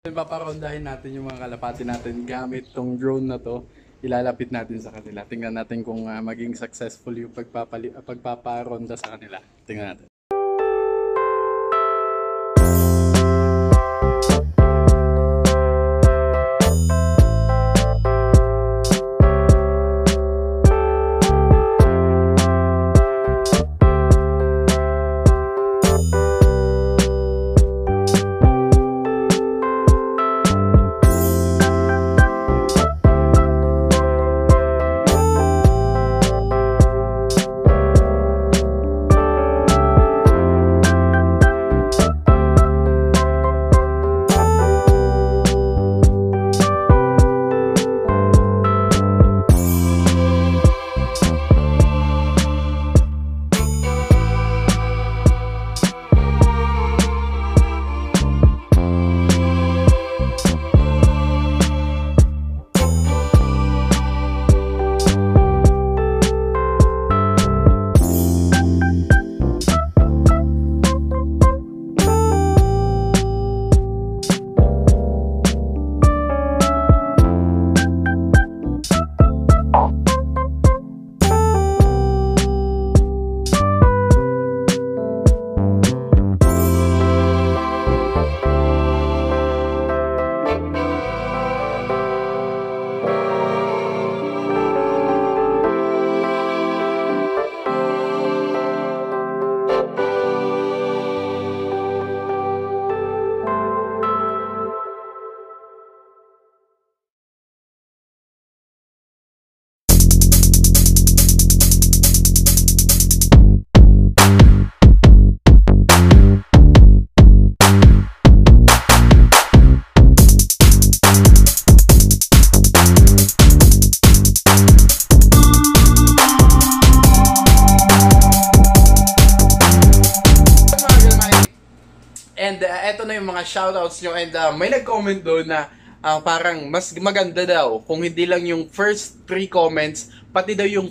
Paparondahin natin yung mga kalapati natin gamit tong drone na to. Ilalapit natin sa kanila. Tingnan natin kung maging successful yung pagpaparonda sa kanila. Tingnan natin. And eto na yung mga shoutouts nyo. And may nag-comment doon na parang mas maganda daw kung hindi lang yung first 3 comments, pati daw yung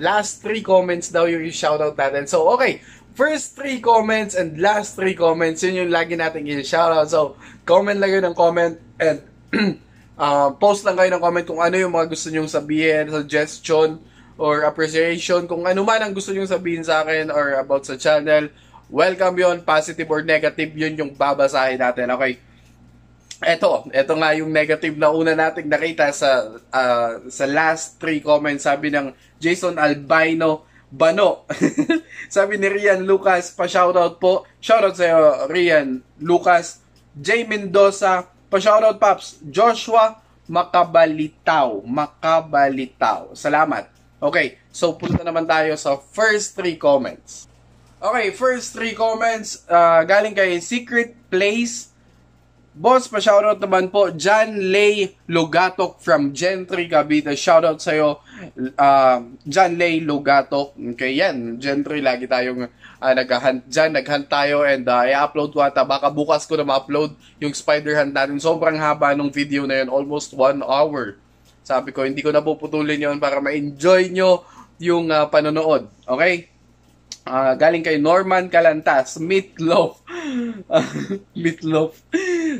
last 3 comments daw yung shoutout natin. So, okay. First 3 comments and last 3 comments, yun yung lagi natin i-shoutout. So, comment lang yun ng comment and post lang kayo ng comment kung ano yung mga gusto nyong sabihin, suggestion, or appreciation. Kung ano man ang gusto nyong sabihin sa akin or about sa channel, welcome yun, positive or negative, yun yung babasahin natin, okay? Eto nga yung negative na una nating nakita sa last 3 comments. Sabi ng Jason Albino Bano. Sabi ni Rian Lucas, pa-shoutout po. Shoutout sa'yo, Rian Lucas. J. Mendoza, pa-shoutout Paps. Joshua Makabalitaw. Salamat. Okay, so punta naman tayo sa first 3 comments. Okay, first 3 comments galing kay Secret Place. Boss, pa-shoutout naman po, John Lay Lugatok from Gentry, Cavite. Shoutout sa'yo, John Lay Lugatok. Okay, yan. Gentry, lagi tayong naghunt dyan. Naghunt tayo and i-upload ko ata. Baka bukas ko na ma-upload yung spider hunt natin. Sobrang haba nung video na yun. Almost 1 hour. Sabi ko, hindi ko na puputulin yun para ma-enjoy nyo yung panonood. Okay? Galing kay Norman Calantas, Meatloaf. Meatloaf.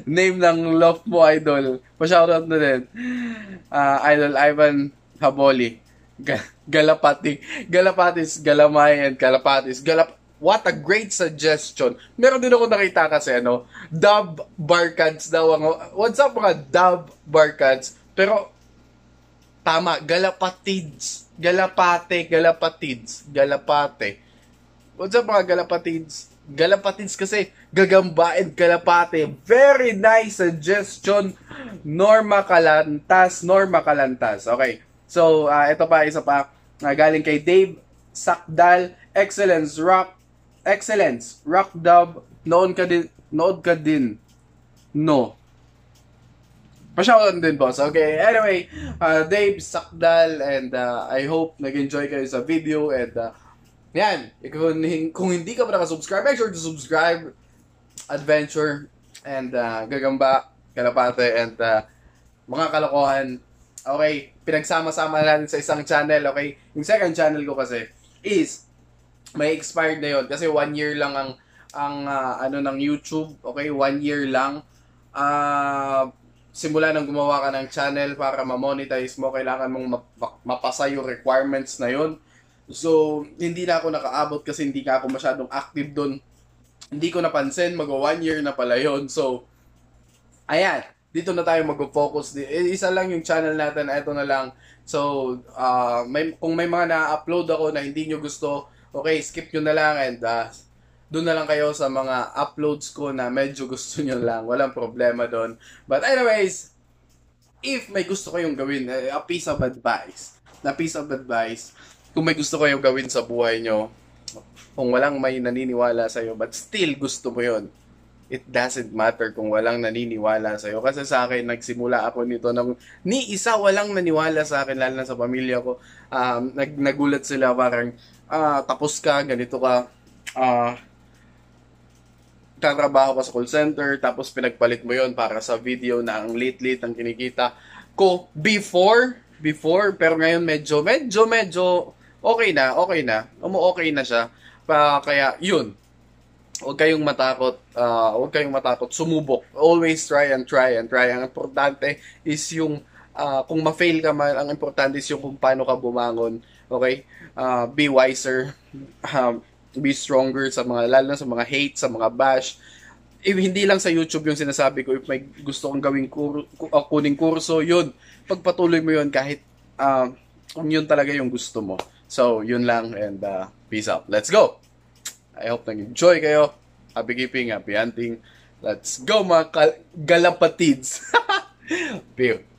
Name ng love mo, idol. Pa-shoutout na din. Idol Ivan Haboli. Galapatis, Galamay, and Galapatis. What a great suggestion. Meron din ako nakita kasi, Dub Barkads daw. What's up mga Dub Barkads? Pero, tama, Galapatids. Galapate. What's up mga Galapatids? Galapatids kasi gagamba and Galapate. Very nice suggestion. Norma Calantas. Okay. So, ito pa, isa pa. Galing kay Dave Sakdal. Excellence. Rock Dub. Nood ka din. No. Pa-shoutout din, boss. Okay. Anyway, Dave Sakdal and I hope nag-enjoy kayo sa video and yan, kung hindi ka pa nakasubscribe, make sure to subscribe. Adventure and Gagamba, Kalapate and mga kalokohan. Okay, pinagsama-sama natin sa isang channel. Okay, yung second channel ko kasi is may expired na yon kasi 1 year lang ang ano ng YouTube. Okay, 1 year lang. simula nang gumawa ka ng channel para ma-monetize mo, kailangan mong mapasa yung requirements na yun. So, hindi na ako nakaabot kasi hindi ka ako masyadong active doon. Hindi ko napansin, mag-1 year na pala yun. So, ayan, dito na tayo mag-focus. Isa lang yung channel natin, ito na lang. So, kung may mga na-upload ako na hindi nyo gusto, okay, skip nyo na lang and doon na lang kayo sa mga uploads ko na medyo gusto nyo lang. Walang problema doon. But anyways, if may gusto kayong gawin, a piece of advice, kung may gusto kayong gawin sa buhay nyo, kung walang may naniniwala sa'yo, but still gusto mo yon, it doesn't matter kung walang naniniwala sa'yo. Kasi sa akin, nagsimula ako nito ni isa walang naniwala sa akin, lalo na sa pamilya ko. Nagulat sila parang, tapos ka, ganito ka, tatrabaho ka sa call center, tapos pinagpalit mo yon para sa video na ang late-late ang kinikita ko before, pero ngayon medyo okay na, okay na siya. Kaya yun, huwag kayong matakot, sumubok. Always try and try. Ang importante is yung, kung ma-fail ka man, ang importante is yung kung paano ka bumangon. Okay? Be wiser, be stronger sa mga, lalo na sa mga hate, sa mga bash. Hindi lang sa YouTube yung sinasabi ko, if may gusto kong gawing kuning kurso, yun, pagpatuloy mo yun kahit kung yun talaga yung gusto mo. So, yun lang, and peace out. Let's go! I hope nag-enjoy kayo. Happy keeping, happy hunting. Let's go mga galapatids! Pew!